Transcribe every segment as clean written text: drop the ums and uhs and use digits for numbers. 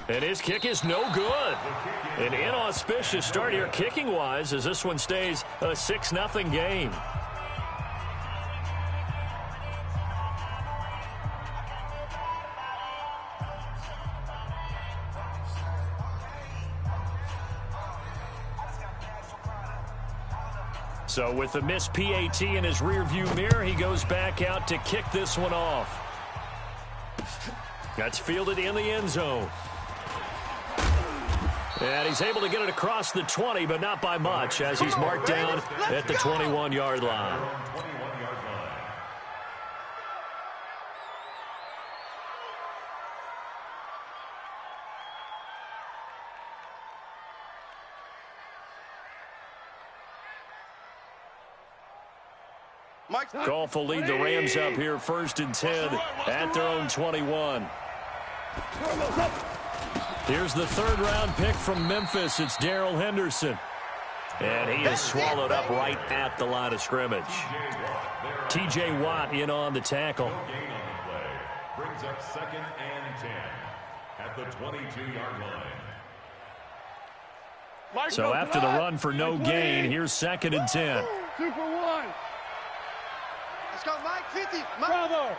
And his kick is no good. An inauspicious start here kicking-wise as this one stays a 6-0 game. So with the missed PAT in his rearview mirror, he goes back out to kick this one off. That's fielded in the end zone. And he's able to get it across the 20, but not by much, as he's marked down at the 21-yard line. Goff will lead the Rams up here 1st and 10 at their own 21. Here's the 3rd-round pick from Memphis. It's Darrell Henderson. And he is swallowed up right at the line of scrimmage. T.J. Watt in on the tackle. Brings up 2nd and 10 at the 22-yard line. So after the run for no gain, here's 2nd and 10. 2 for 1. Let's go, Mike. 50. Mike. Bravo.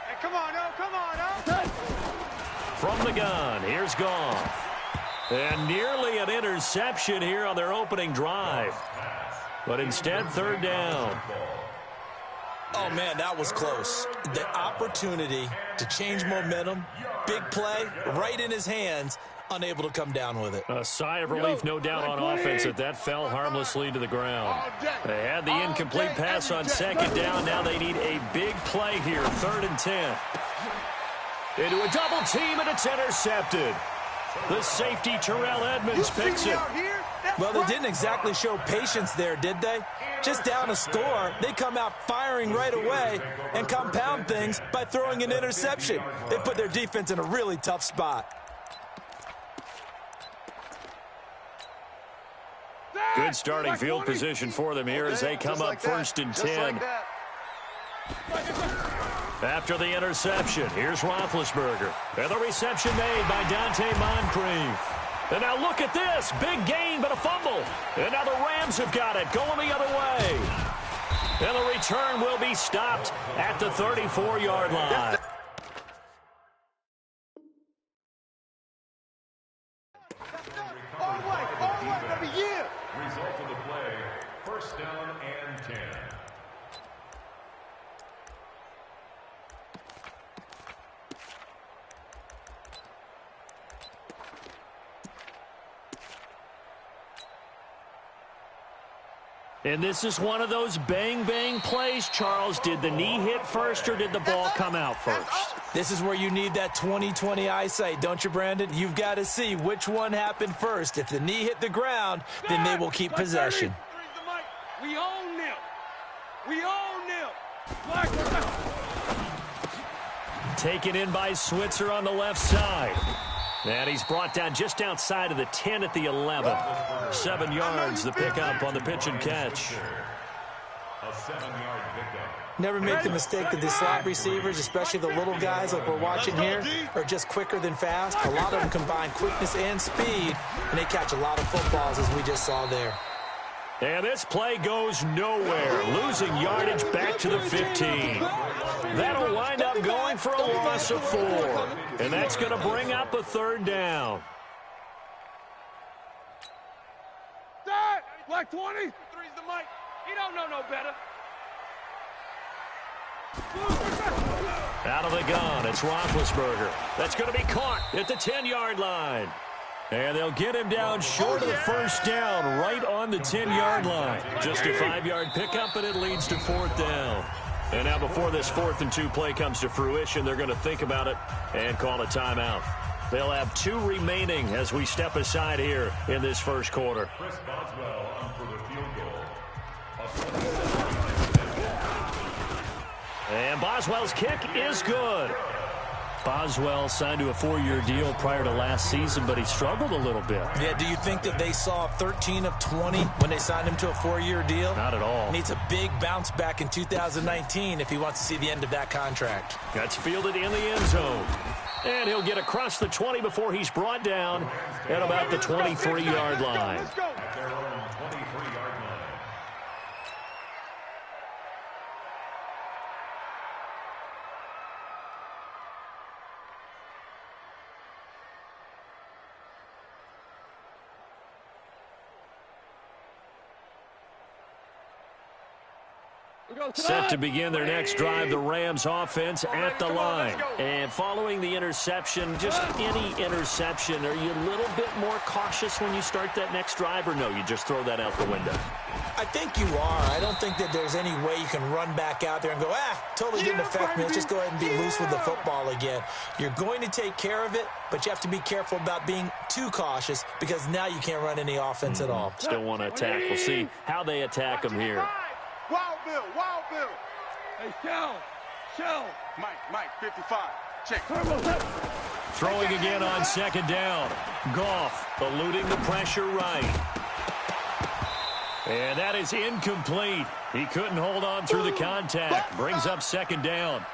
Hey, come on, no. Come on, no. From the gun, here's Goff. And nearly an interception here on their opening drive. But instead, 3rd down. Oh, man, that was close. The opportunity to change momentum, big play, right in his hands, unable to come down with it. A sigh of relief, no doubt, on offense that that fell harmlessly to the ground. They had the incomplete pass on 2nd down. Now they need a big play here, 3rd and 10. Into a double team, and it's intercepted. The safety, Terrell Edmonds, picks it. Well, they didn't exactly show patience there, did they? Just down a score, they come out firing right away and compound things by throwing an interception. They put their defense in a really tough spot. Good starting field position for them here as they come up 1st and 10. After the interception, here's Roethlisberger. And the reception made by Dante Moncrief. And now look at this. Big gain, but a fumble. And now the Rams have got it, going the other way. And the return will be stopped at the 34-yard line. Result of the play, 1st down and 10. And this is one of those bang-bang plays, Charles. Did the knee hit first or did the ball come out first? This is where you need that 20/20 eyesight, don't you, Brandon? You've got to see which one happened first. If the knee hit the ground, then they will keep possession. We own them. We own them. Taken in by Switzer on the left side. And he's brought down just outside of the 10 at the 11. 7 yards, the pickup on the pitch and catch. A 7-yard pickup. Never make the mistake that the slot receivers, especially the little guys like we're watching here, are just quicker than fast. A lot of them combine quickness and speed, and they catch a lot of footballs, as we just saw there. And this play goes nowhere, losing yardage back to the 15. That'll wind up going for a loss of 4. And that's going to bring up a 3rd down. Dad, Black 20. 3's the mic. He don't know no better. Out of the gun, it's Roethlisberger. That's going to be caught at the 10-yard line. And they'll get him down short of the 1st down, right on the 10-yard line. Just a 5-yard pickup, and it leads to 4th down. And now before this 4th and 2 play comes to fruition, they're going to think about it and call a timeout. They'll have 2 remaining as we step aside here in this first quarter. Chris Boswell on for the field goal. And Boswell's kick is good. Boswell signed to a 4-year deal prior to last season, but he struggled a little bit. Yeah, do you think that they saw 13 of 20 when they signed him to a 4-year deal? Not at all. Needs a big bounce back in 2019 if he wants to see the end of that contract. That's fielded in the end zone. And he'll get across the 20 before he's brought down at about the 23-yard line. At their own 23-yard line. Set to begin their next drive, the Rams offense at the line. And following the interception, just any interception, are you a little bit more cautious when you start that next drive, or no, you just throw that out the window? I think you are. I don't think that there's any way you can run back out there and go, totally didn't affect me. Let's just go ahead and be loose with the football again. You're going to take care of it, but you have to be careful about being too cautious because now you can't run any offense at all. Still want to attack. We'll see how they attack them here. Wild Bill, Wild Bill. Hey, Shell. Mike, 55. Check. Throwing again on second down. Goff eluding the pressure right. And that is incomplete. He couldn't hold on through the contact. Brings up second down.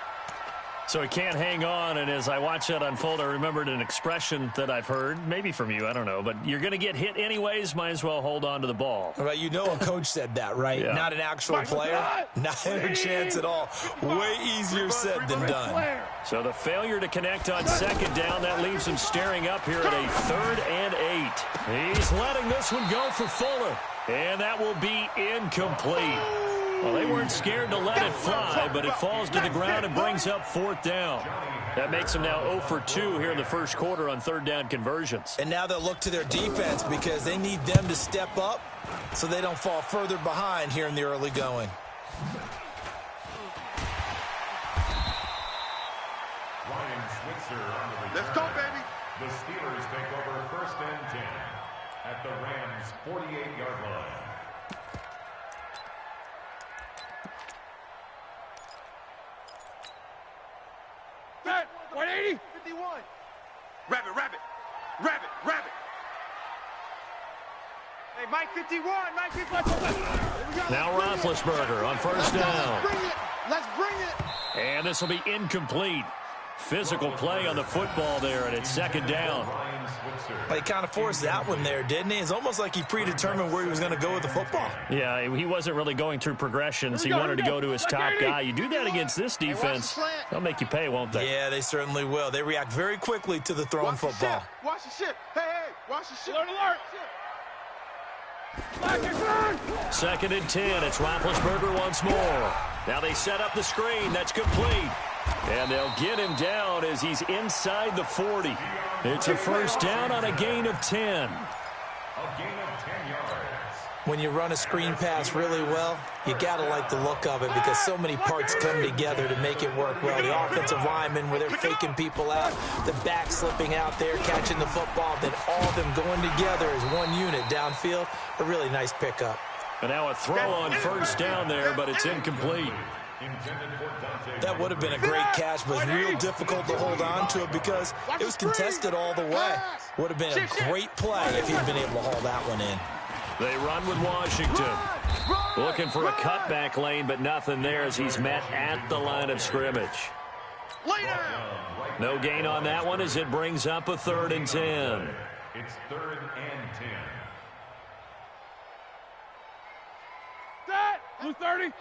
So he can't hang on, and as I watch that unfold, I remembered an expression that I've heard, maybe from you, I don't know, but you're going to get hit anyways, might as well hold on to the ball. Right, you know a coach said that, right? Yeah. Not an actual player. Not a chance at all. Way easier said than done. So the failure to connect on second down, that leaves him staring up here at a 3rd and 8. He's letting this one go for Fuller, and that will be incomplete. Well, they weren't scared to let it fly, but it falls to the ground and brings up 4th down. That makes them now 0 for 2 here in the first quarter on 3rd down conversions. And now they'll look to their defense because they need them to step up so they don't fall further behind here in the early going. Let's go, baby. The Steelers take over 1st and 10 at the Rams' 48-yard line. Set. 180. 51. Rabbit. Hey, Mike 51. Mike 51. Now Roethlisberger on 1st down. Let's bring it. And this will be incomplete. Physical play on the football there, and it's 2nd down. Well, he kind of forced that one there, didn't he? It's almost like he predetermined where he was going to go with the football. Yeah, he wasn't really going throh progressions. He wanted to go to his top guy. You do that against this defense, they'll make you pay, won't they? Yeah, they certainly will. They react very quickly to the thrown football. Watch the ship. Hey, watch the ship. Alert. 2nd and 10. It's Roethlisberger once more. Now they set up the screen. That's complete. And they'll get him down as he's inside the 40. It's a 1st down on a gain of 10. A gain of 10 yards. When you run a screen pass really well, you got to like the look of it because so many parts come together to make it work well. The offensive linemen, where they're faking people out, the back slipping out there, catching the football, then all of them going together as one unit downfield. A really nice pickup. And now a throw on 1st down there, but it's incomplete. That would have been a great catch, but real difficult to hold on to it because it was contested all the way. Would have been a great play if he'd been able to haul that one in. They run with Washington. Looking for a cutback lane, but nothing there as he's met at the line of scrimmage. No gain on that one as it brings up a 3rd and 10. It's 3rd and 10. Set. Blue 30.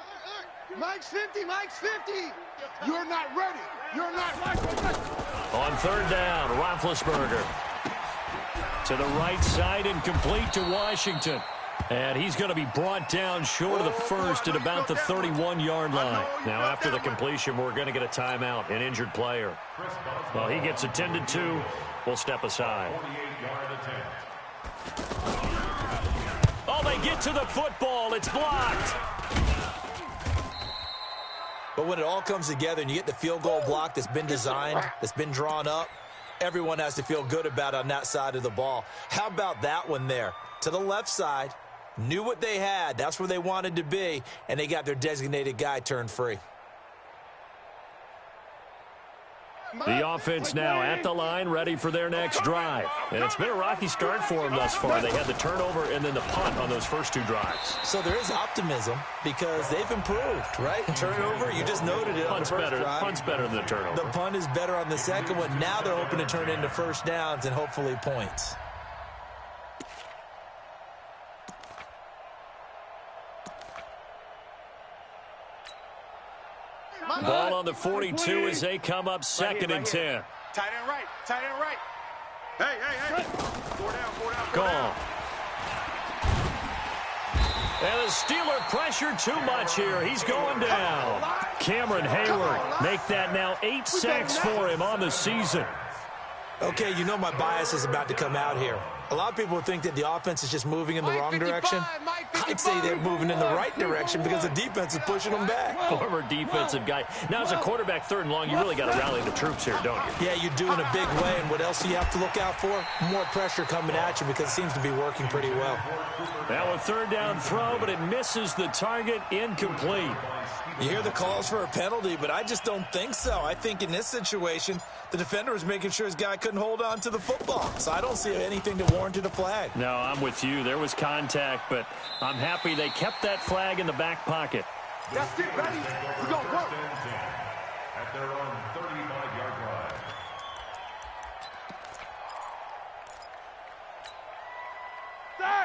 Mike's 50. You're not ready. You're not On 3rd down, Roethlisberger to the right side and complete to Washington. And he's going to be brought down short of the 1st at about the 31-yard line. Now, after the completion, we're going to get a timeout, an injured player. Well, he gets attended to. We'll step aside. 48-yard attempt. Oh, they get to the football. It's blocked. But when it all comes together and you get the field goal block that's been designed, that's been drawn up, everyone has to feel good about it on that side of the ball. How about that one there? To the left side, knew what they had. That's where they wanted to be, and they got their designated guy turned free. The offense now at the line, ready for their next drive. And it's been a rocky start for them thus far. They had the turnover and then the punt on those first two drives. So there is optimism because they've improved, right? Turnover, you just noted it on the first drive. Punt's better than the turnover. The punt is better on the second one. Now they're hoping to turn it into first downs and hopefully points. Ball on the 42 as they come up second and 10. Tight end right. Tight end right. Hey. 4 down. Gone. And the Steeler pressure too much here. He's going down. Cameron Hayward make that now 8 sacks for him on the season. Okay, you know my bias is about to come out here. A lot of people think that the offense is just moving in the wrong direction. I'd say they're moving in the right direction because the defense is pushing them back. Former defensive guy. Now, as a quarterback, 3rd and long, you really got to rally the troops here, don't you? Yeah, you do in a big way. And what else do you have to look out for? More pressure coming at you because it seems to be working pretty well. Now a 3rd down throw, but it misses the target. Incomplete. You hear the calls for a penalty, but I just don't think so. I think in this situation, the defender was making sure his guy couldn't hold on to the football. So I don't see anything that warranted a flag. No, I'm with you. There was contact, but I'm happy they kept that flag in the back pocket. That's it, buddy. We're going to work. At their own 35-yard line.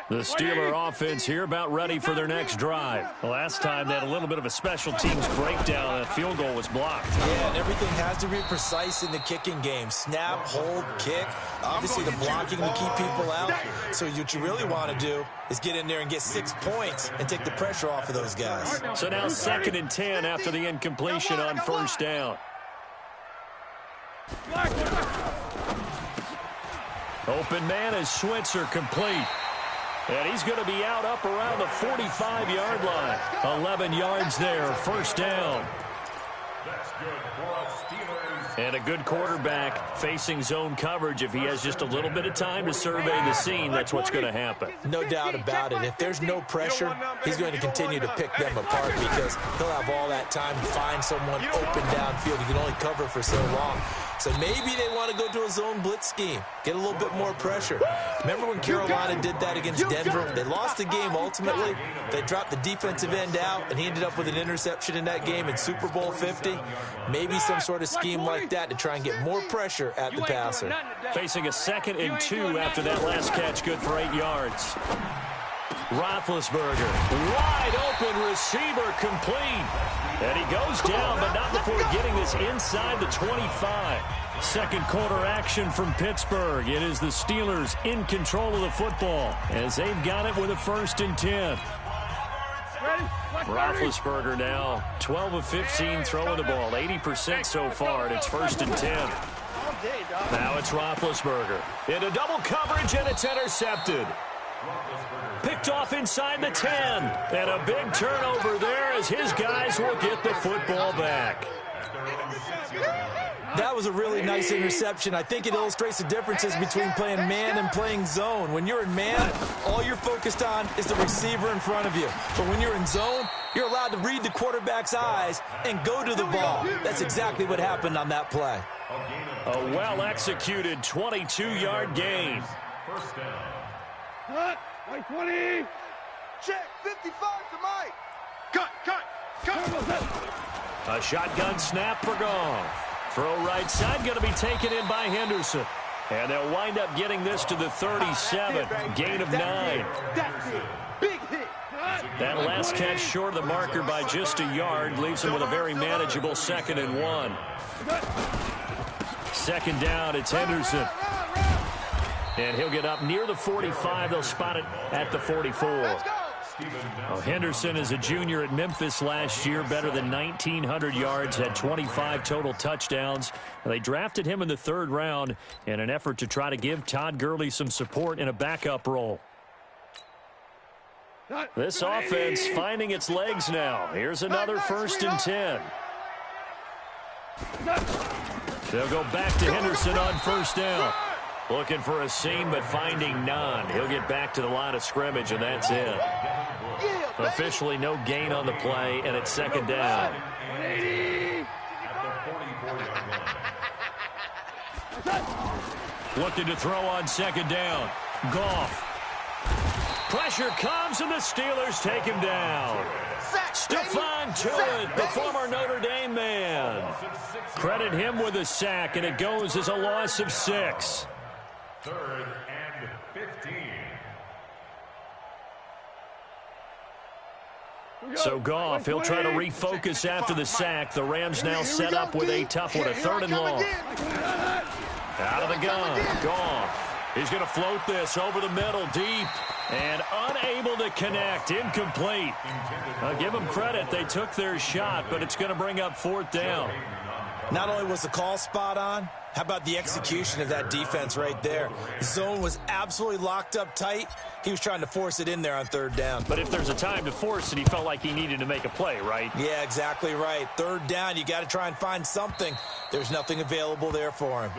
The Steeler offense here about ready for their next drive. The last time they had a little bit of a special teams breakdown. That field goal was blocked. Yeah, and everything has to be precise in the kicking game. Snap, hold, kick. Obviously the blocking to keep people out. So what you really want to do is get in there and get 6 points and take the pressure off of those guys. So now 2nd and 10 after the incompletion on 1st down. Open man is Switzer complete. And he's going to be out up around the 45-yard line. 11 yards there, 1st down. That's good for us Steelers. And a good quarterback facing zone coverage. If he has just a little bit of time to survey the scene, that's what's going to happen. No doubt about it. If there's no pressure, he's going to continue to pick them apart because he'll have all that time to find someone open downfield. He can only cover for so long. So maybe they want to go to a zone blitz scheme, get a little bit more pressure. Remember when Carolina did that against Denver? They lost the game ultimately. They dropped the defensive end out, and he ended up with an interception in that game in Super Bowl 50. Maybe some sort of scheme like that to try and get more pressure at the passer. Facing a 2nd and 2 after that last catch, good for 8 yards. Roethlisberger, wide open receiver, complete. And he goes down, but not before getting this inside the 25. 2nd quarter action from Pittsburgh. It is the Steelers in control of the football as they've got it with a 1st and 10. Roethlisberger now 12 of 15 throwing the ball, 80% so far, and it's 1st and 10. Now it's Roethlisberger into double coverage, and it's intercepted. Picked off inside the 10. And a big turnover there as his guys will get the football back. That was a really nice interception. I think it illustrates the differences between playing man and playing zone. When you're in man, all you're focused on is the receiver in front of you. But when you're in zone, you're allowed to read the quarterback's eyes and go to the ball. That's exactly what happened on that play. A well-executed 22-yard gain. 1st down. Cut. Mike 20. Check. 55 to Mike. Cut. A shotgun snap for Goff. Throw right side, going to be taken in by Henderson. And they'll wind up getting this to the 37, gain of 9. That's it. Big hit. That last catch short of the marker by just a yard leaves him with a very manageable 2nd and 1. 2nd down, it's Henderson. And he'll get up near the 45. They'll spot it at the 44. Well, Henderson is a junior at Memphis last year, better than 1,900 yards, had 25 total touchdowns. They drafted him in the 3rd round in an effort to try to give Todd Gurley some support in a backup role. This offense finding its legs now. Here's another 1st and 10. They'll go back to Henderson on 1st down. Looking for a seam, but finding none. He'll get back to the line of scrimmage, and that's it. Officially no gain on the play, and it's 2nd down. Looking to throw on second down. Goff. Pressure comes, and the Steelers take him down. Stephon Tuitt, the former Notre Dame man. Credit him with a sack, and it goes as a loss of 6. 3rd and 15. So Goff, he'll try to refocus after the sack. The Rams now set up with a tough one, a 3rd and long. Out of the gun, Goff. He's going to float this over the middle, deep, and unable to connect, incomplete. I'll give them credit. They took their shot, but it's going to bring up 4th down. Not only was the call spot on, how about the execution of that defense right there? The zone was absolutely locked up tight. He was trying to force it in there on 3rd down. But if there's a time to force it, he felt like he needed to make a play, right? Yeah, exactly right. 3rd down, you got to try and find something. There's nothing available there for him.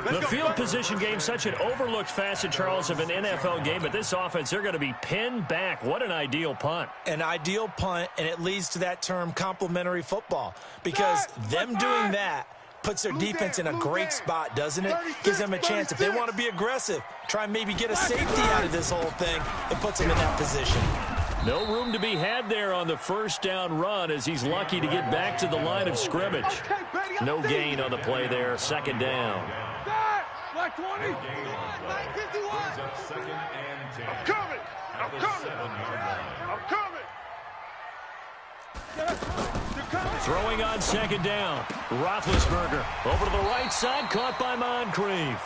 The field position game, such an overlooked facet, Charles, of an NFL game, but this offense, they're going to be pinned back. What an ideal punt. An ideal punt, and it leads to that term complementary football, because them doing that puts their defense in a great spot, doesn't it? Gives them a chance. If they want to be aggressive, try and maybe get a safety out of this whole thing, it puts them in that position. No room to be had there on the 1st down run, as he's lucky to get back to the line of scrimmage. No gain on the play there, 2nd down. Black 20. Brings up 2nd and 10. I'm coming. At the 7-yard line. I'm coming. Throwing on 2nd down. Roethlisberger over to the right side, caught by Moncrief.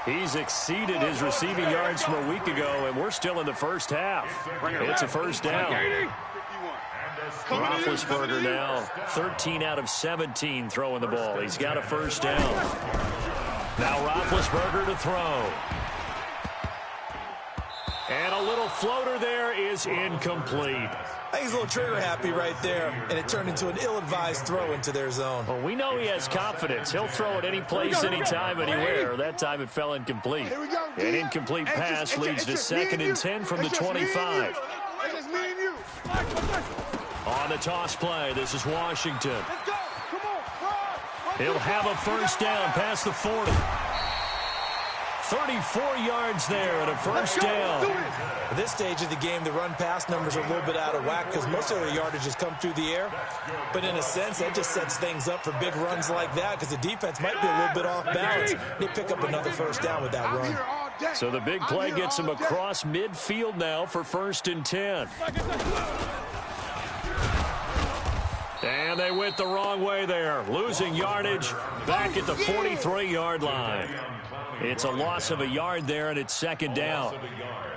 He's exceeded his receiving yards from a week ago, and we're still in the 1st half. It's a 1st down. Roethlisberger now 13 out of 17 throwing the ball. He's got a 1st down. Now Roethlisberger to throw. And a little floater there is incomplete. I think he's a little trigger happy right there, and it turned into an ill-advised throw into their zone. Well, we know he has confidence. He'll throw it any place, anytime, anywhere. That time it fell incomplete. An incomplete pass leads to 2nd and 10 from the 25. On the toss play, this is Washington. He'll have a 1st down past the 40. 34 yards there and a 1st down. At this stage of the game, the run-pass numbers are a little bit out of whack because most of their yardage has come through the air. But in a sense, that just sets things up for big runs like that because the defense might be a little bit off balance. They pick up another 1st down with that run. So the big play gets him across midfield now for 1st and 10. And they went the wrong way there, losing yardage back at the 43-yard line. It's a loss of a yard there, and it's 2nd down.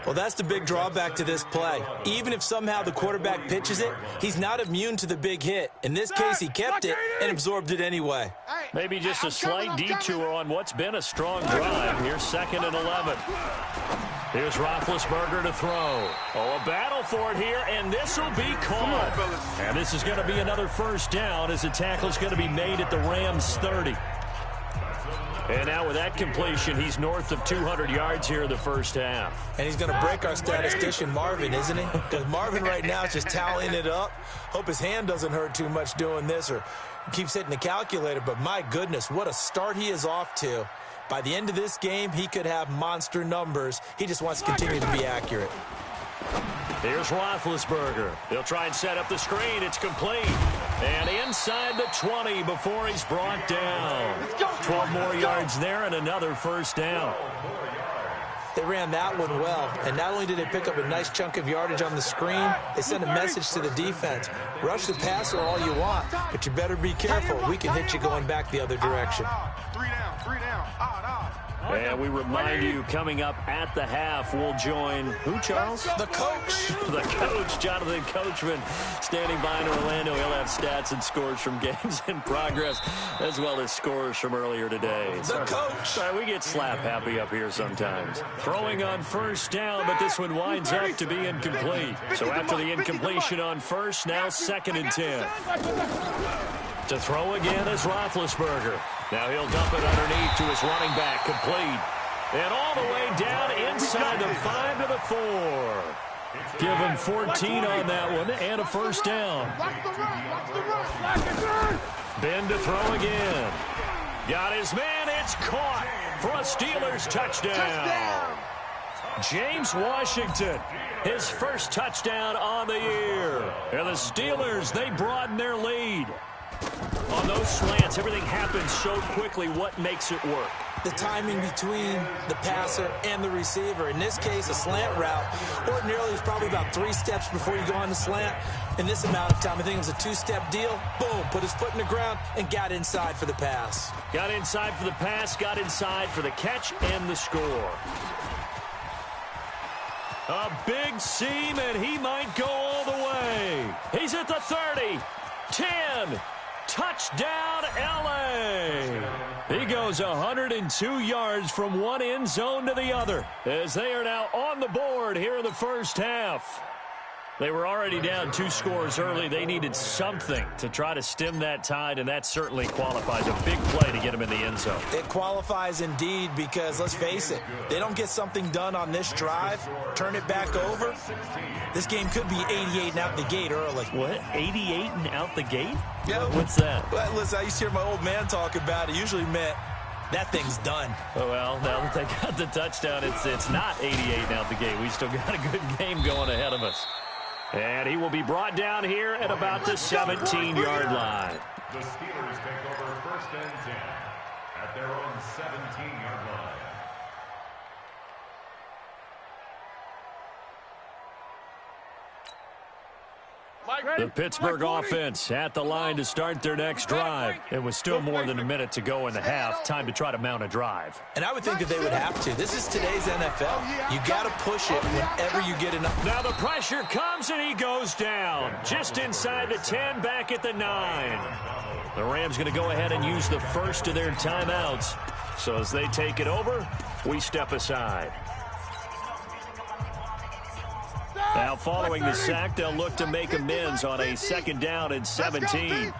Well, that's the big drawback to this play. Even if somehow the quarterback pitches it, he's not immune to the big hit. In this case, he kept it and absorbed it anyway. Maybe just a slight detour on what's been a strong drive. Here's 2nd and 11. Here's Roethlisberger to throw. Oh, a battle for it here, and this will be caught. And this is going to be another 1st down as the tackle's going to be made at the Rams' 30. And now with that completion, he's north of 200 yards here in the 1st half. And he's going to break our statistician, Marvin, isn't he? Because Marvin right now is just tallying it up. Hope his hand doesn't hurt too much doing this or keeps hitting the calculator. But my goodness, what a start he is off to. By the end of this game, he could have monster numbers. He just wants to continue to be accurate. Here's Roethlisberger. He'll try and set up the screen. It's complete. And inside the 20 before he's brought down. 12 more yards there and another 1st down. They ran that one well. And not only did they pick up a nice chunk of yardage on the screen, they sent a message to the defense. Rush the passer all you want, but you better be careful. We can hit you going back the other direction. 3 down, 3 down. And we remind you, coming up at the half, we'll join who, Charles? The coach. The coach, Jonathan Coachman, standing by in Orlando. He'll have stats and scores from games in progress, as well as scores from earlier today. The coach. Sorry, we get slap happy up here sometimes. Throwing on 1st down, but this one winds up to be incomplete. So after the incompletion on 1st, now 2nd and 10. To throw again is Roethlisberger. Now he'll dump it underneath to his running back, complete. And all the way down inside the 5 to the 4. Give him 14 on that one and a 1st down. Ben to throw again. Got his man, it's caught. for a Steelers touchdown. James Washington, his first touchdown on the year. And the Steelers, they broaden their lead. On those slants, everything happens so quickly. What makes it work? The timing between the passer and the receiver. In this case, a slant route ordinarily is probably about 3 steps before you go on the slant. In this amount of time, I think it was a 2-step deal. Boom, put his foot in the ground and got inside for the pass. Got inside for the pass, got inside for the catch and the score. A big seam, and he might go all the way. He's at the 30, 10, touchdown, L.A. He goes 102 yards from one end zone to the other as they are now on the board here in the first half. They were already down 2 scores early. They needed something to try to stem that tide, and that certainly qualifies. A big play to get them in the end zone. It qualifies indeed because, let's face it, they don't get something done on this drive, turn it back over, this game could be 88 and out the gate early. What? 88 and out the gate? Yeah. What's that? Well, listen, I used to hear my old man talk about it. Usually meant that thing's done. Oh, well, now that they got the touchdown, it's not 88 and out the gate. We still got a good game going ahead of us. And he will be brought down here at about the 17-yard line. The Steelers take over 1st and 10 at their own 17-yard line. The Pittsburgh offense at the line to start their next drive. It was still more than a minute to go in the half. Time to try to mount a drive. And I would think that they would have to. This is today's NFL. You got to push it whenever you get enough. Now the pressure comes and he goes down. Just inside the 10, back at the 9. The Rams going to go ahead and use the first of their timeouts. So as they take it over, we step aside. Now, following the sack, they'll look to make amends on a 2nd down and 17.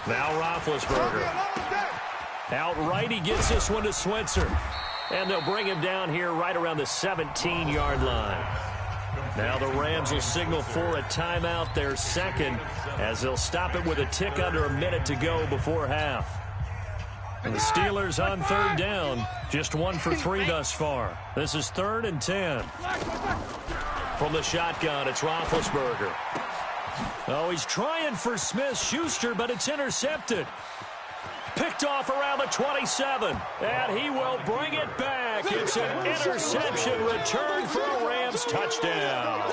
Now Roethlisberger. Outright, he gets this one to Switzer. And they'll bring him down here right around the 17-yard line. Now the Rams will signal for a timeout, their second, as they'll stop it with a tick under a minute to go before half. And the Steelers on 3rd down, just 1 for 3 thus far. This is 3rd and 10. From the shotgun, it's Roethlisberger. Oh, he's trying for Smith-Schuster, but it's intercepted. Picked off around the 27, and he will bring it back. It's an interception return for a Rams touchdown.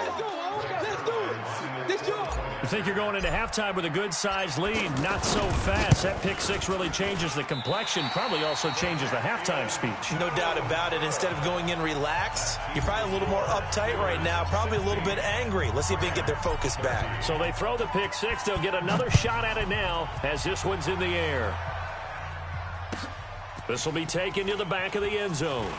You think you're going into halftime with a good-sized lead, not so fast. That pick 6 really changes the complexion, probably also changes the halftime speech. No doubt about it. Instead of going in relaxed, you're probably a little more uptight right now, probably a little bit angry. Let's see if they can get their focus back. So they throw the pick 6. They'll get another shot at it now as this one's in the air. This will be taken to the back of the end zone.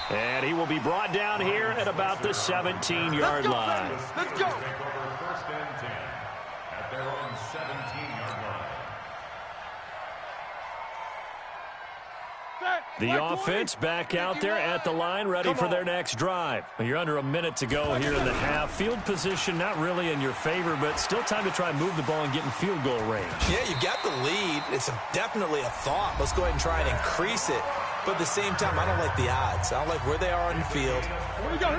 And he will be brought down here at about the 17-yard line. Let's go. Take over 1st and 10 at their own 17-yard line. The offense back out there at the line, ready for their next drive. You're under a minute to go here in the half. Field position not really in your favor, but still time to try and move the ball and get in field goal range. Yeah, you got the lead. It's definitely a thought. Let's go ahead and try and increase it. But at the same time, I don't like the odds. I don't like where they are on the field.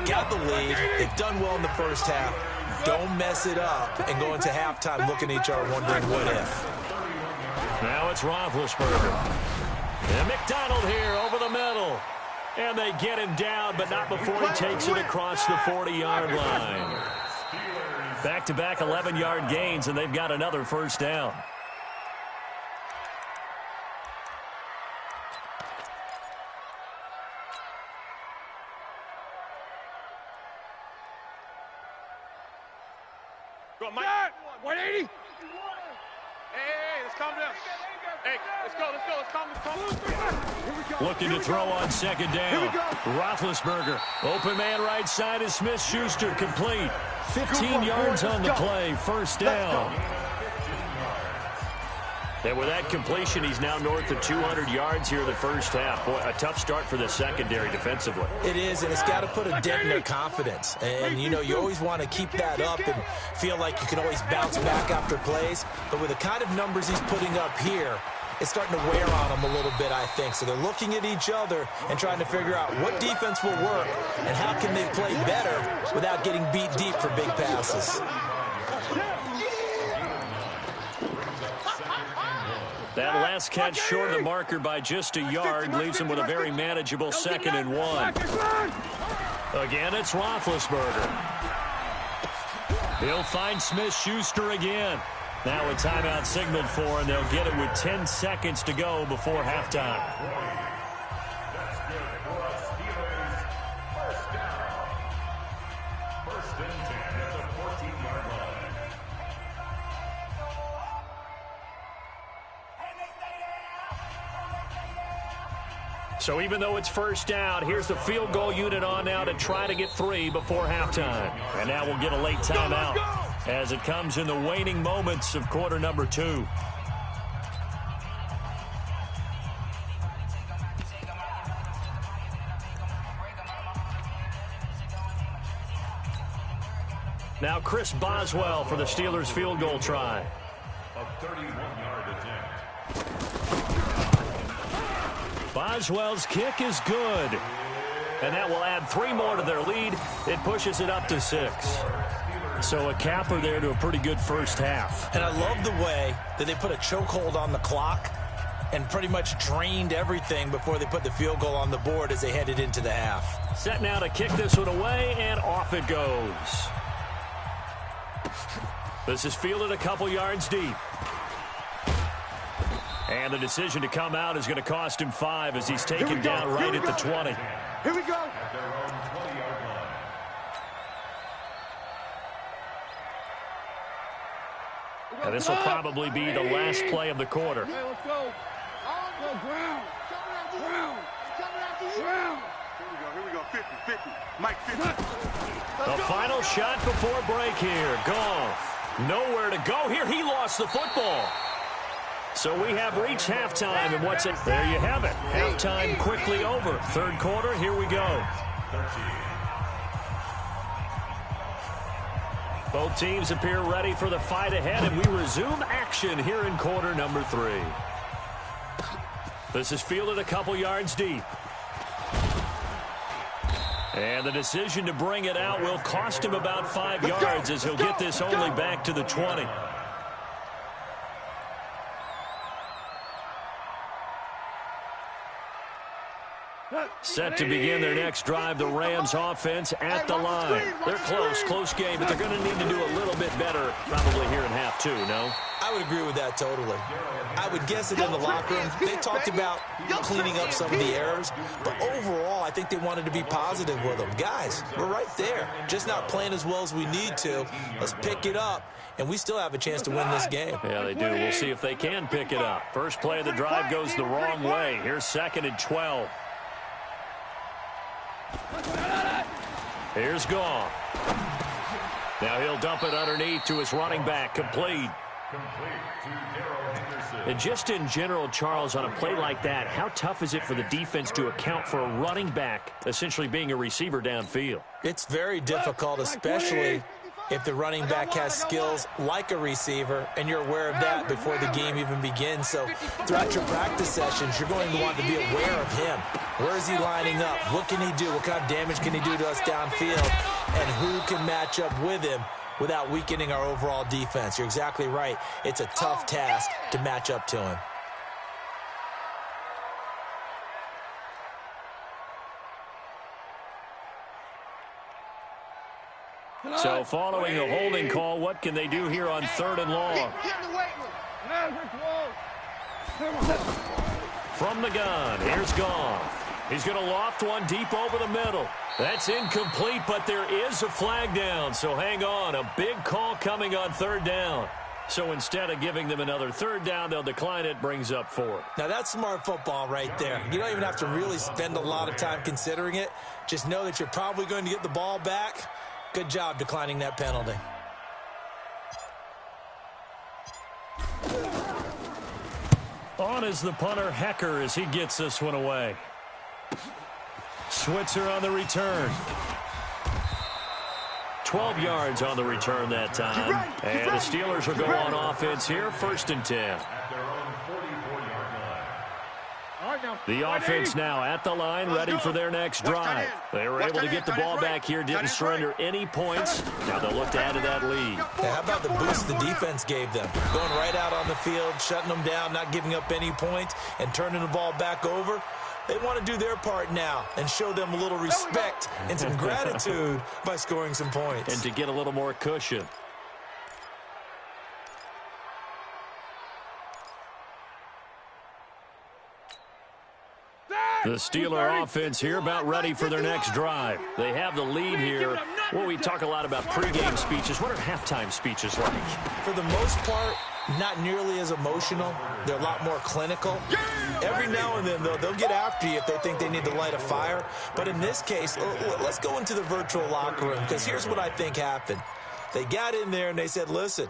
Got the lead. They've done well in the first half. Don't mess it up and go into halftime looking at each other wondering what if. Now it's Roethlisberger. And McDonald here over the middle. And they get him down, but not before he takes it across the 40-yard line. Back-to-back 11-yard gains, and they've got another first down. Go, Mike. 180. Hey, let's calm down. Hey, let's go. Let's calm. Looking to throw on 2nd down. Roethlisberger. Open man right side is Smith-Schuster, complete. 15 yards on the play. First down. And with that completion, he's now north of 200 yards here in the first half. Boy, a tough start for the secondary defensively. It is, and it's got to put a dent in their confidence. And, you know, you always want to keep that up and feel like you can always bounce back after plays. But with the kind of numbers he's putting up here, is starting to wear on them a little bit, I think. So they're looking at each other and trying to figure out what defense will work and how can they play better without getting beat deep for big passes. That last catch short of the marker by just a yard leaves him with a very manageable 2nd and 1. Again, it's Roethlisberger. He'll find Smith-Schuster again. Now a timeout signaled for, and they'll get it with 10 seconds to go before halftime. That's good for us, Steelers. First down. 1st and 10 at the 14-yard line. So even though it's first down, here's the field goal unit on now to try to get 3 before halftime. And now we'll get a late timeout as it comes in the waning moments of quarter number 2. Now Chris Boswell for the Steelers field goal try. A 31-yard attempt. Boswell's kick is good. And that will add 3 more to their lead. It pushes it up to 6. So a capper there to a pretty good first half. And I love the way that they put a chokehold on the clock and pretty much drained everything before they put the field goal on the board as they headed into the half. Set now to kick this one away, and off it goes. This is fielded a couple yards deep. And the decision to come out is going to cost him 5 as he's taken down right at the 20. Here we go. At their own 20-yard line. And this will probably be the last play of the quarter. Hey, let's go. Go, ground. Ground. Ground. Here we go. 50, 50. Mike, 50. The final shot before break here. Goff. Nowhere to go here. He lost the football. So we have reached halftime, and what's it? There you have it. Halftime quickly over. 3rd quarter, here we go. 13. Both teams appear ready for the fight ahead, and we resume action here in quarter number 3. This is fielded a couple yards deep. And the decision to bring it out will cost him about 5 yards as he'll get this only back to the 20. Set to begin their next drive, the Rams offense at the line. They're close game, but they're going to need to do a little bit better probably here in half 2, no? I would agree with that totally. I would guess that in the locker room, they talked about cleaning up some of the errors, but overall, I think they wanted to be positive with them. Guys, we're right there, just not playing as well as we need to. Let's pick it up, and we still have a chance to win this game. Yeah, they do. We'll see if they can pick it up. First play of the drive goes the wrong way. Here's 2nd and 12. Here's Goff. Now he'll dump it underneath to his running back. Complete. And just in general, Charles, on a play like that, how tough is it for the defense to account for a running back essentially being a receiver downfield? It's very difficult, especially if the running back has skills like a receiver, and you're aware of that before the game even begins. So throughout your practice sessions, you're going to want to be aware of him. Where is he lining up? What can he do? What kind of damage can he do to us downfield? And who can match up with him without weakening our overall defense? You're exactly right. It's a tough task to match up to him. So following the holding call, what can they do here on 3rd and long? From the gun, here's Goff. He's going to loft one deep over the middle. That's incomplete, but there is a flag down, so hang on. A big call coming on 3rd down. So instead of giving them another 3rd down, they'll decline it, brings up 4th. Now that's smart football right there. You don't even have to really spend a lot of time considering it. Just know that you're probably going to get the ball back. Good job declining that penalty. On is the punter, Hecker, as he gets this one away. Switzer on the return. 12 yards on the return that time. And the Steelers will go on offense here, 1st and 10. At their own 44-yard The offense now at the line, ready for their next drive. They were able to get the ball back here, didn't surrender any points. Now they'll look to add to that lead. Yeah, how about the boost the defense gave them? Going right out on the field, shutting them down, not giving up any points, and turning the ball back over. They want to do their part now and show them a little respect and some gratitude by scoring some points. And to get a little more cushion. The Steeler offense here about ready for their next drive. They have the lead here. Well, we talk a lot about pregame speeches. What are halftime speeches like? For the most part, not nearly as emotional. They're a lot more clinical. Every now and then, though, they'll get after you if they think they need to light a fire. But in this case, let's go into the virtual locker room, because here's what I think happened. They got in there and they said, listen,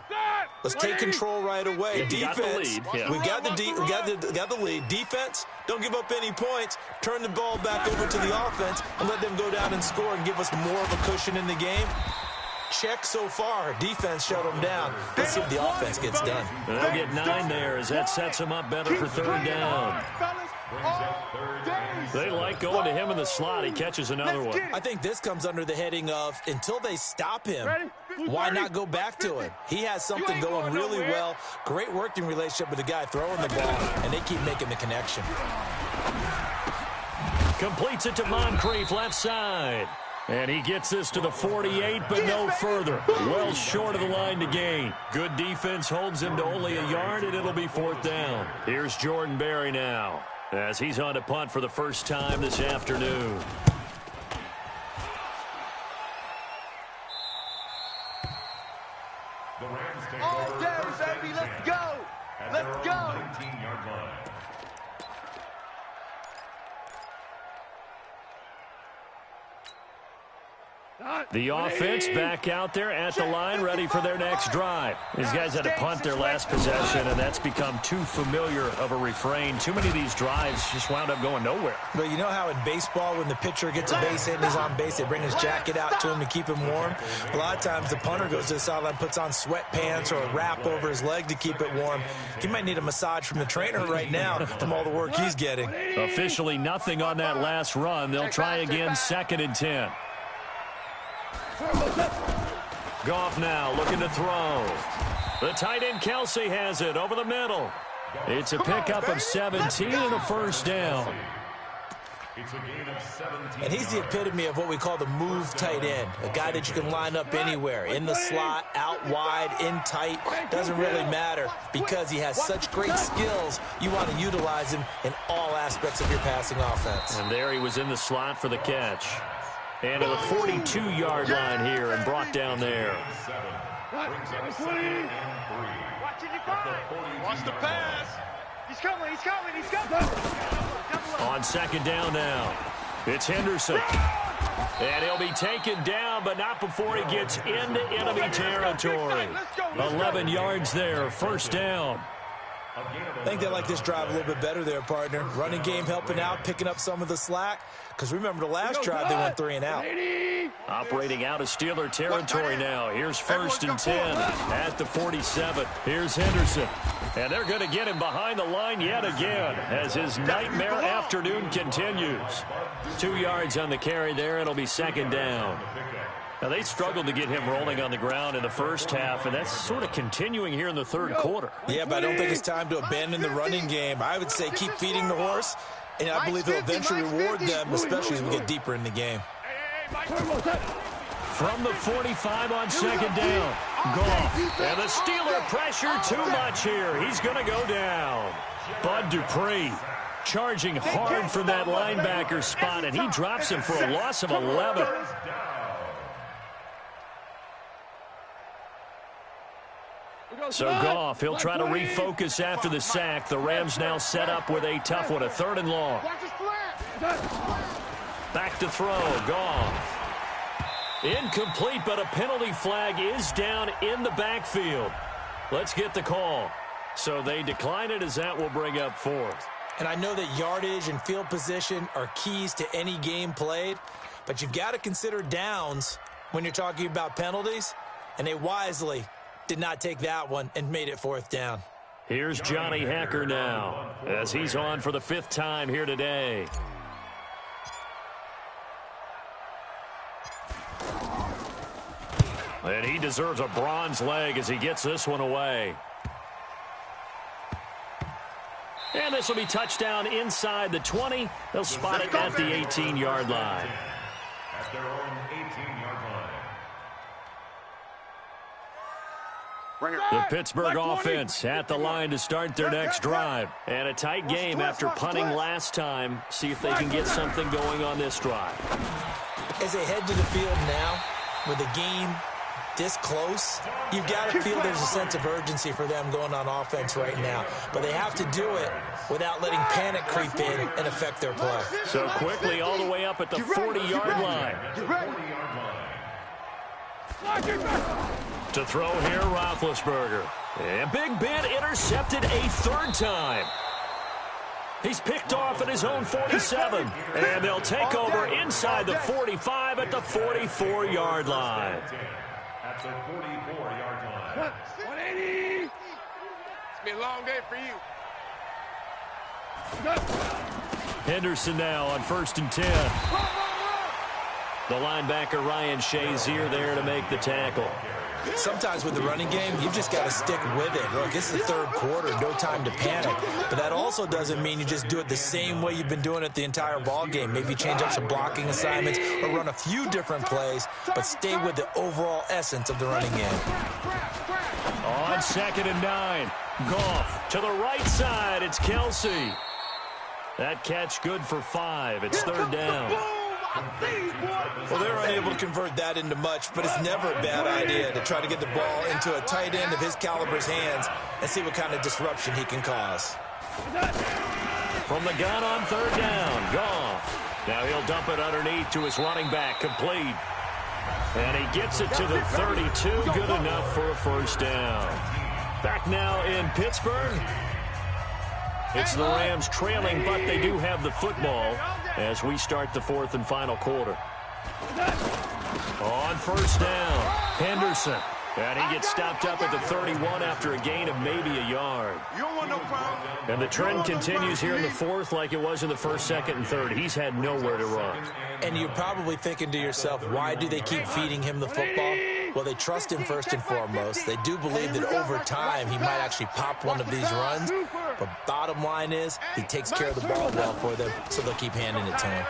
let's take control right away. Defense, we got the lead. Defense, don't give up any points. Turn the ball back over to the offense and let them go down and score and give us more of a cushion in the game. Check so far. Defense shut them down. Let's see if the offense gets done. They'll get 9 there as that sets them up better for third down. They like going to him in the slot. He catches another one. I think this comes under the heading of, until they stop him, why not go back to him? He has something going really well. Great working relationship with the guy throwing the ball, and they keep making the connection. Completes it to Moncrief, left side. And he gets this to the 48, but no further. Well short of the line to gain. Good defense holds him to only a yard, and it'll be fourth down. Here's Jordan Berry now, as he's on to punt for the first time this afternoon. The Rams take All over day, first baby, and let's 10 go. at Let's their go. own 19-yard line. The offense back out there at the line, ready for their next drive. These guys had to punt their last possession, and that's become too familiar of a refrain. Too many of these drives just wound up going nowhere. But you know how in baseball, when the pitcher gets a base hit and he's on base, they bring his jacket out to him to keep him warm? A lot of times the punter goes to the sideline, puts on sweatpants or a wrap over his leg to keep it warm. He might need a massage from the trainer right now from all the work he's getting. Officially nothing on that last run. They'll try again, 2nd and 10. Goff now looking to throw. The tight end Kelsey has it over the middle. It's a pickup of 17 and a first down. It's a gain of 17. And he's the epitome of what we call the move tight end, a guy that you can line up anywhere, in the slot, out wide, in tight, doesn't really matter because he has such great skills. You want to utilize him in all aspects of your passing offense. And there he was in the slot for the catch. And to the 42-yard line here and brought down there. Brings up 2nd and 3. Watch the pass. He's coming, he's coming, he's coming. On 2nd down now. It's Henderson. And he'll be taken down, but not before he gets into enemy territory. 11 yards there, first down. I think they like this drive a little bit better there, partner. Running game helping out, picking up some of the slack. Because remember the last drive, they went 3 and out. Operating out of Steeler territory now. Here's 1st and 10 at the 47. Here's Henderson. And they're going to get him behind the line yet again as his nightmare afternoon continues. 2 yards on the carry there. It'll be 2nd down. Now, they struggled to get him rolling on the ground in the first half, and that's sort of continuing here in the third quarter. Yeah, but I don't think it's time to abandon the running game. I would say keep feeding the horse, and I believe they'll eventually reward them, especially as we get deeper in the game. From the 45 on 2nd down, Goff. And the Steeler pressure too much here. He's going to go down. Bud Dupree charging hard for that linebacker spot, and he drops him for a loss of 11. So Goff, he'll try to refocus after the sack. The Rams now set up with a tough one, a 3rd and long. Back to throw, Goff. Incomplete, but a penalty flag is down in the backfield. Let's get the call. So they decline it as that will bring up 4th. And I know that yardage and field position are keys to any game played, but you've got to consider downs when you're talking about penalties, and they wisely did not take that one and made it 4th down. Here's Johnny Hacker now, as he's on for the 5th time here today. And he deserves a bronze leg as he gets this one away. And this will be touchdown inside the 20. They'll spot it at the 18-yard line. At their own 18-yard line. The Pittsburgh offense at the line to start their next drive. And a tight game after punting last time. See if they can get something going on this drive. As they head to the field now, with the game this close, you've got to feel there's a sense of urgency for them going on offense right now. But they have to do it without letting panic creep in and affect their play. So quickly all the way up at the 40-yard line. To throw here, Roethlisberger. And Big Ben intercepted a 3rd time. He's picked off at his own 47. And they'll take over inside the 45 at the 44-yard line. At the 44-yard line. 180. It's been a long day for you. Henderson now on 1st and 10. The linebacker Ryan Shazier there to make the tackle. Sometimes with the running game, you've just got to stick with it. Look, it's the 3rd quarter, no time to panic. But that also doesn't mean you just do it the same way you've been doing it the entire ball game. Maybe change up some blocking assignments or run a few different plays, but stay with the overall essence of the running game. On 2nd and 9, Goff to the right side. It's Kelsey. That catch good for 5. It's 3rd down. Well, they're unable to convert that into much, but it's never a bad idea to try to get the ball into a tight end of his caliber's hands and see what kind of disruption he can cause. From the gun on 3rd down, Goff. Now he'll dump it underneath to his running back, complete. And he gets it to the 32, good enough for a 1st down. Back now in Pittsburgh. It's the Rams trailing, but they do have the football as we start the 4th and final quarter. On 1st down, Henderson. And he gets stopped up at the 31 after a gain of maybe a yard. You don't want no problem. And the trend continues here in the 4th like it was in the 1st, 2nd, and 3rd. He's had nowhere to run. And you're probably thinking to yourself, why do they keep feeding him the football? Well, they trust him first and foremost. They do believe that over time he might actually pop one of these runs. But bottom line is he takes care of the ball well for them, so they'll keep handing it to him.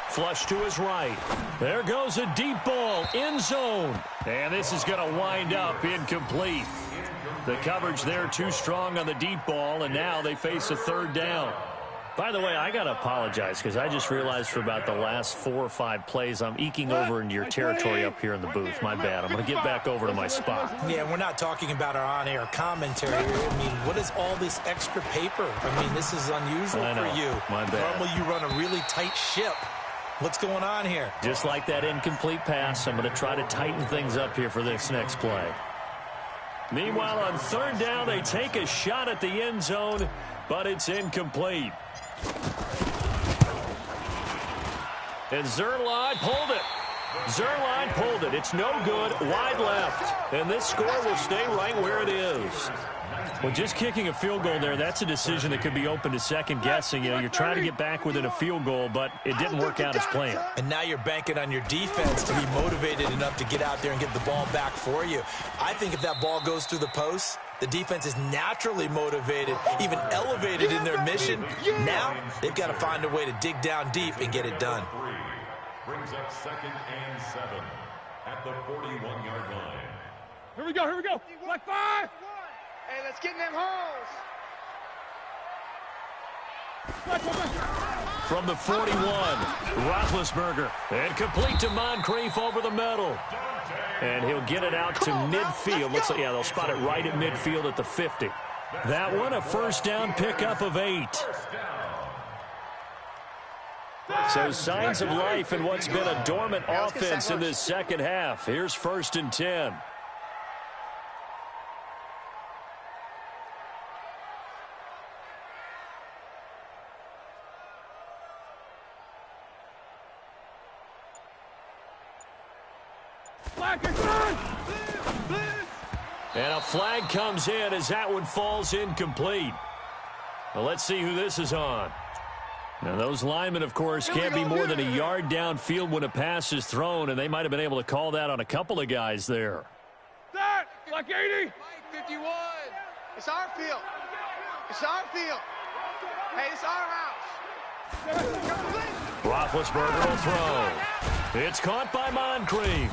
Flush to his right. There goes a deep ball, end zone. And this is going to wind up incomplete. The coverage there too strong on the deep ball, and now they face a 3rd down. By the way, I got to apologize because I just realized for about the last 4 or 5 plays, I'm eking over into your territory up here in the booth. My bad. I'm going to get back over to my spot. Yeah, we're not talking about our on-air commentary. I mean, what is all this extra paper? I mean, this is unusual for you. My bad. Normally you run a really tight ship. What's going on here? Just like that incomplete pass, I'm going to try to tighten things up here for this next play. Meanwhile, on 3rd down, they take a shot at the end zone, but it's incomplete. And Zerline pulled it. Zerline pulled it. It's no good. Wide left. And this score will stay right where it is. Well, just kicking a field goal there, that's a decision that could be open to second guessing. You know, you're trying to get back within a field goal, but it didn't work out as planned. And now you're banking on your defense to be motivated enough to get out there and get the ball back for you. I think if that ball goes through the post, the defense is naturally motivated, even elevated in their mission. Now they've got to find a way to dig down deep and get it done. Brings up 2nd and 7 at the 41-yard line. Here we go, here we go. Black 5. Hey, let's get in them holes. From the 41, Roethlisberger. And complete to Moncrief over the middle. And he'll get it out to midfield. Looks like, yeah, they'll spot it right at midfield at the 50. That one, a 1st down pickup of 8. So signs of life in what's been a dormant offense in this second half. Here's 1st and 10. And a flag comes in as that one falls incomplete. Well, let's see who this is on. Now, those linemen, of course, can't be more than a yard downfield when a pass is thrown, and they might have been able to call that on a couple of guys there. That, like 80. 51. It's our field. It's our field. Hey, it's our house. Roethlisberger will throw. It's caught by Moncrief.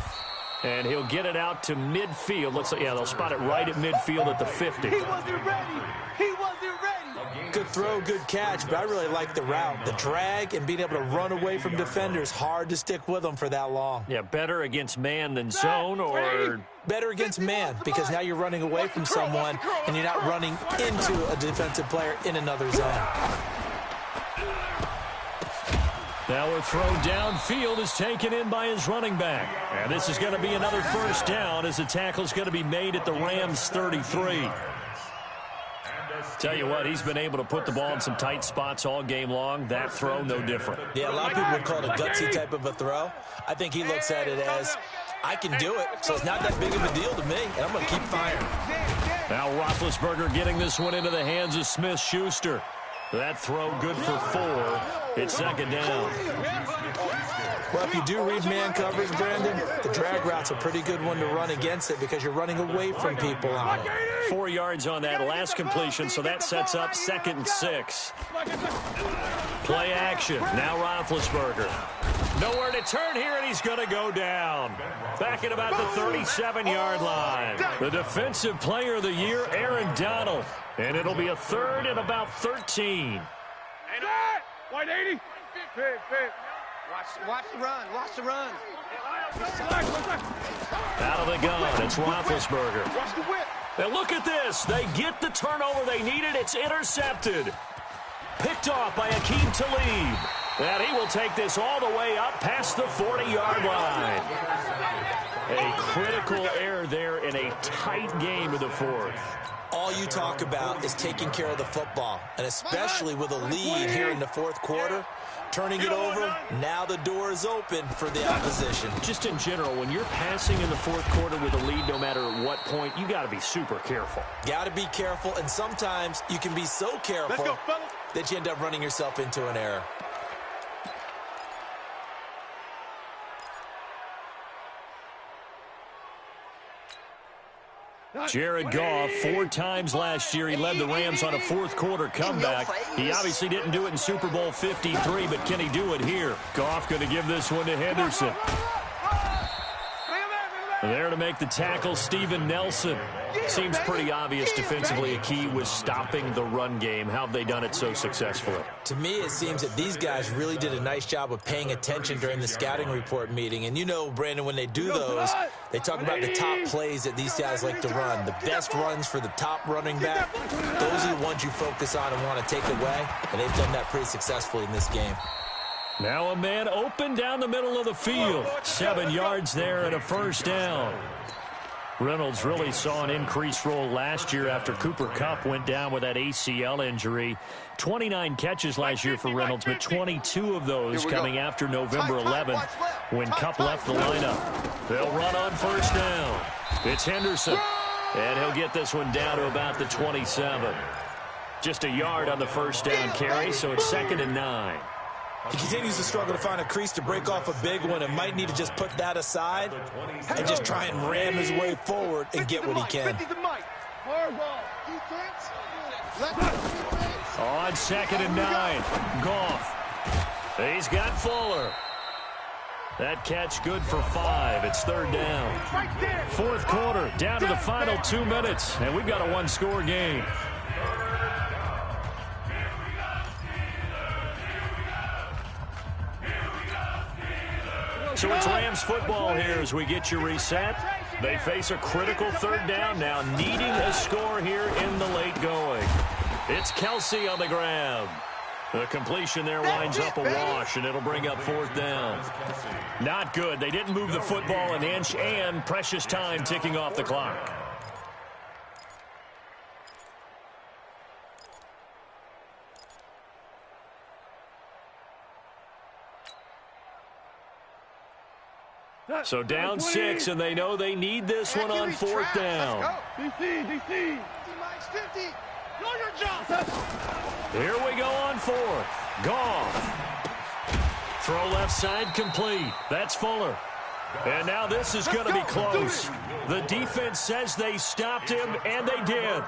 And he'll get it out to midfield. Looks like, yeah, they'll spot it right at midfield at the 50. He wasn't ready. He wasn't ready. Good throw, good catch, but I really like the route. The drag and being able to run away from defenders, hard to stick with them for that long. Yeah, better against man than zone, or... Better against man, because now you're running away from someone and you're not running into a defensive player in another zone. Now a throw downfield is taken in by his running back. And this is going to be another first down as the tackle is going to be made at the Rams' 33. Tell you what, he's been able to put the ball in some tight spots all game long. That throw, no different. Yeah, a lot of people would call it a gutsy type of a throw. I think he looks at it as, I can do it, so it's not that big of a deal to me, and I'm going to keep firing. Now Roethlisberger getting this one into the hands of Smith-Schuster. That throw good for 4. It's second down. Well, if you do read man coverage, Brandon, the drag route's a pretty good one to run against it because you're running away from people on it. 4 yards on that last completion, so that sets up 2nd and 6. Play action. Now Roethlisberger. Nowhere to turn here, and he's going to go down. Back at about the 37-yard line. The defensive player of the year, Aaron Donald. And it'll be a 3rd and about 13. White 80. Watch the run. Watch the run. Out of the gun, it's Roethlisberger. Watch the whip. And look at this. They get the turnover they needed. It's intercepted. Picked off by Akeem Talib. And he will take this all the way up past the 40-yard line. A critical error there in a tight game of the 4th. All you talk about is taking care of the football, and especially with a lead here in the 4th quarter, turning it over, now the door is open for the opposition. Just in general, when you're passing in the 4th quarter with a lead, no matter at what point, you got to be super careful. Got to be careful, and sometimes you can be so careful that you end up running yourself into an error. Jared Goff, 4 times last year, he led the Rams on a 4th quarter comeback. He obviously didn't do it in Super Bowl 53, but can he do it here? Goff going to give this one to Henderson. There to make the tackle, Steven Nelson. Seems pretty obvious defensively a key was stopping the run game. How have they done it so successfully? To me, it seems that these guys really did a nice job of paying attention during the scouting report meeting. And you know, Brandon, when they do those, they talk about the top plays that these guys like to run. The best runs for the top running back, those are the ones you focus on and want to take away. And they've done that pretty successfully in this game. Now a man open down the middle of the field. 7 yards there and a first down. Reynolds really saw an increased role last year after Cooper Kupp went down with that ACL injury. 29 catches last year for Reynolds, but 22 of those coming after November 11th when Kupp left the lineup. They'll run on first down. It's Henderson, and he'll get this one down to about the 27. Just a yard on the first down carry, so it's 2nd and 9. He continues to struggle to find a crease to break off a big one and might need to just put that aside and just try and ram his way forward and get what he can. On 2nd and 9, Goff. He's got Fuller. That catch good for 5. It's 3rd down. 4th quarter, down to the final 2 minutes, and we've got a 1-score game. So it's Rams football here as we get you reset. They face a critical 3rd down now, needing a score here in the late going. It's Kelsey on the grab. The completion there winds up a wash, and it'll bring up 4th down. Not good. They didn't move the football an inch, and precious time ticking off the clock. So down 6, and they know they need this one on 4th down. DC. Mike's 50. Know your job. Here we go on 4th. Goff. Throw left side complete. That's Fuller. And now this is going to be close. The defense says they stopped him, and they did.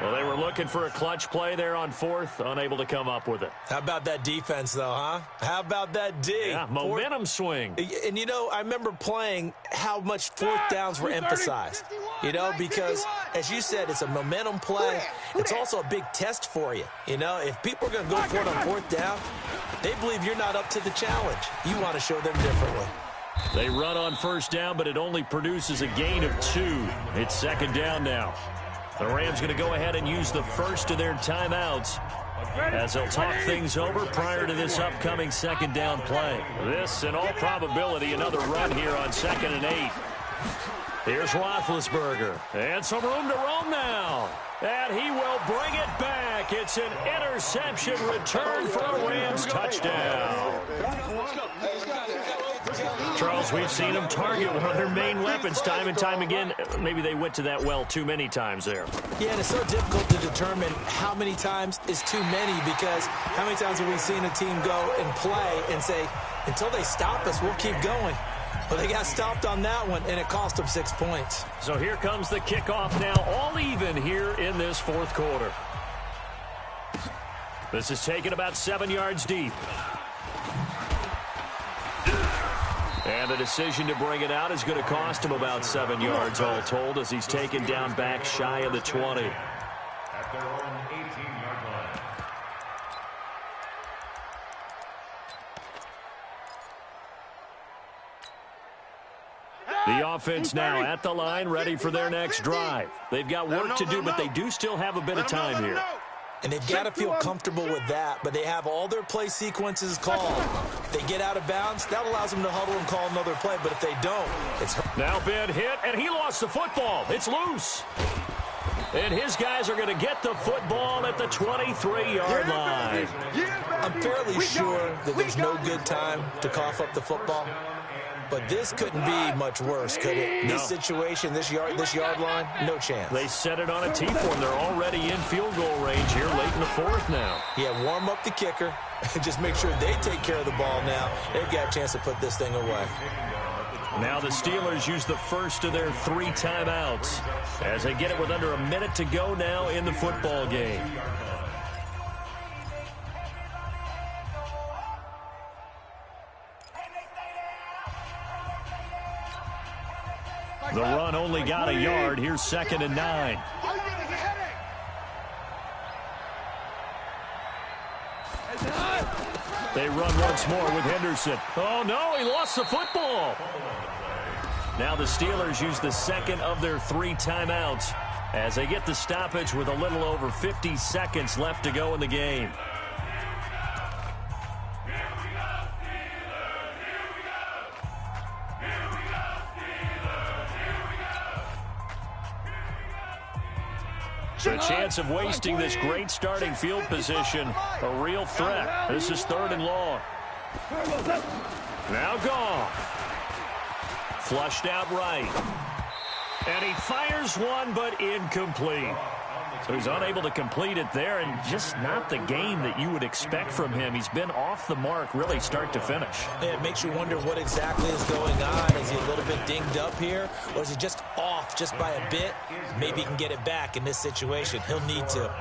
Well, they were looking for a clutch play there on 4th, unable to come up with it. How about that defense, though, huh? How about that D? Yeah, momentum swing. And, you know, I remember playing how much 4th downs were emphasized. You know, because, as you said, it's a momentum play. It's also a big test for you. You know, if people are going to go for it on 4th down, they believe you're not up to the challenge. You want to show them differently. They run on 1st down, but it only produces a gain of 2. It's 2nd down now. The Rams going to go ahead and use the first of their timeouts as they'll talk things over prior to this upcoming 2nd down play. This, in all probability, another run here on 2nd and 8. Here's Roethlisberger. And some room to roam now. And he will bring it back. It's an interception return for a Rams touchdown. Charles, we've seen them target one of their main weapons time and time again. Maybe they went to that well too many times there. Yeah, and it's so difficult to determine how many times is too many, because how many times have we seen a team go and play and say, until they stop us, we'll keep going. Well, they got stopped on that one, and it cost them 6 points. So here comes the kickoff now, all even here in this 4th quarter. This is taken about 7 yards deep. And the decision to bring it out is going to cost him about 7 yards all told, as he's taken down back shy of the 20. At their own 18-yard line. The offense now at the line, ready for their next drive. They've got work to do, but they do still have a bit of time here. And they've got to feel comfortable with that, but they have all their play sequences called. If they get out of bounds, that allows them to huddle and call another play, but if they don't, it's... Now Ben hit, and he lost the football. It's loose. And his guys are going to get the football at the 23-yard line. I'm fairly sure that there's no good time to cough up the football. But this couldn't be much worse, could it? No. This situation, this yard line, no chance. They set it on a T form. They're already in field goal range here late in the 4th now. Yeah, warm up the kicker. Just make sure they take care of the ball now. They've got a chance to put this thing away. Now the Steelers use the first of their 3 timeouts as they get it with under a minute to go now in the football game. The run only got a yard. Here's 2nd and 9. They run once more with Henderson. Oh, no, he lost the football. Now the Steelers use the 2nd of their 3 timeouts as they get the stoppage with a little over 50 seconds left to go in the game. The chance of wasting this great starting field position, a real threat. This is 3rd and long. Now Goff. Flushed out right. And he fires one, but incomplete. So he's unable to complete it there, and just not the game that you would expect from him. He's been off the mark, really, start to finish. Yeah, it makes you wonder what exactly is going on. Is he a little bit dinged up here, or is he just off just by a bit? Maybe he can get it back in this situation. He'll need to.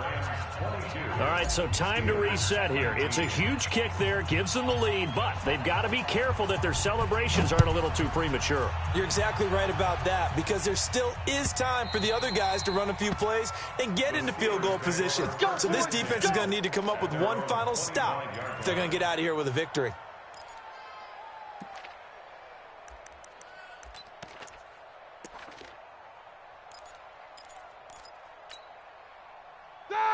All right, so time to reset here. It's a huge kick there, gives them the lead, but they've got to be careful that their celebrations aren't a little too premature. You're exactly right about that, because there still is time for the other guys to run a few plays and get into field goal position. So this defense is going to need to come up with one final stop if they're going to get out of here with a victory.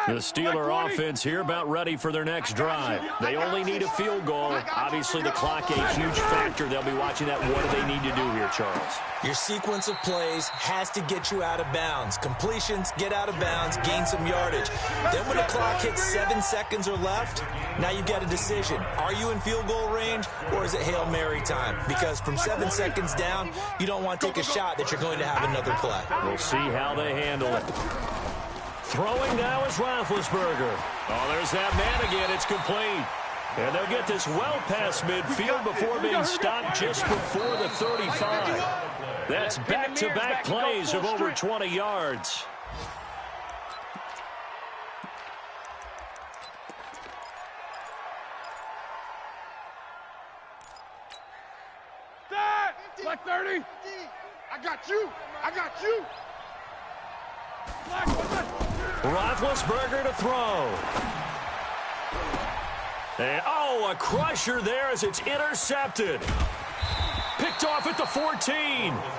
The Steeler offense here about ready for their next drive. They only need a field goal. Obviously, the clock a huge factor. They'll be watching that. What do they need to do here, Charles? Your sequence of plays has to get you out of bounds. Completions, get out of bounds, gain some yardage. Then when the clock hits 7 seconds or left, now you've got a decision. Are you in field goal range, or is it Hail Mary time? Because from 7 seconds down, you don't want to take a shot that you're going to have another play. We'll see how they handle it. Throwing now is Roethlisberger. Oh, there's that man again. It's complete. And they'll get this well past midfield before being stopped just before the 35. That's back-to-back plays of over 20 yards. Black 30. I got you. I got you. Roethlisberger to throw. And, a crusher there as it's intercepted. Picked off at the 14.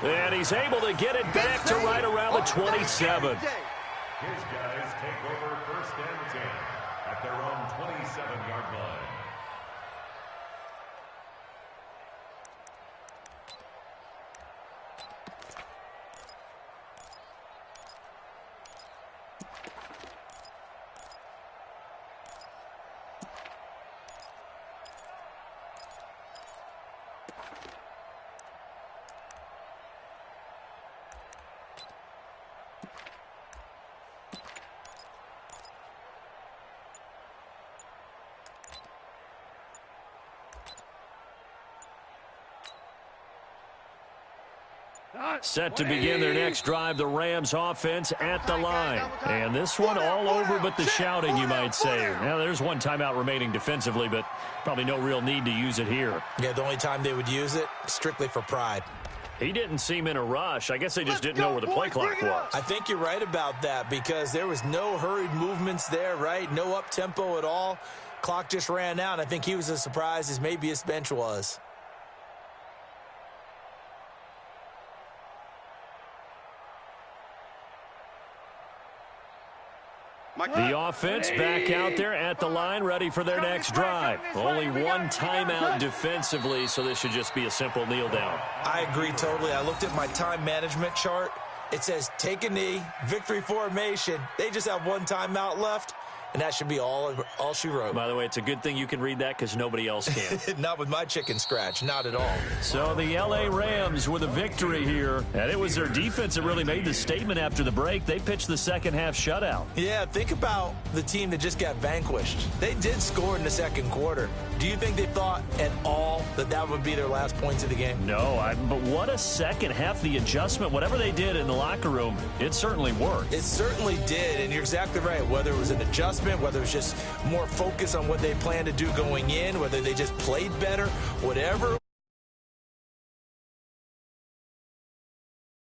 And he's able to get it back to right around the 27. His guys take over 1st and 10 at their own 27-yard line. Set to begin their next drive, the Rams offense at the line. And this one all over but the shouting, you might say. Now, there's one timeout remaining defensively, but probably no real need to use it here. Yeah, the only time they would use it, strictly for pride. He didn't seem in a rush. I guess they just didn't know where the play clock was. I think you're right about that because there was no hurried movements there, right? No up-tempo at all. Clock just ran out. I think he was as surprised as maybe his bench was. The offense back out there at the line, ready for their next drive. Only one timeout defensively, so this should just be a simple kneel down. I agree totally. I looked at my time management chart. It says take a knee, victory formation. They just have one timeout left, and that should be all she wrote. By the way, it's a good thing you can read that because nobody else can. Not with my chicken scratch, not at all. So the L.A. Rams with a victory here, and it was their defense that really made the statement after the break. They pitched the second half shutout. Yeah, think about the team that just got vanquished. They did score in the second quarter. Do you think they thought at all that that would be their last points of the game? No, but what a second half. The adjustment, whatever they did in the locker room, it certainly worked. It certainly did, and you're exactly right. Whether it was an adjustment, whether it was just more focus on what they planned to do going in, whether they just played better, whatever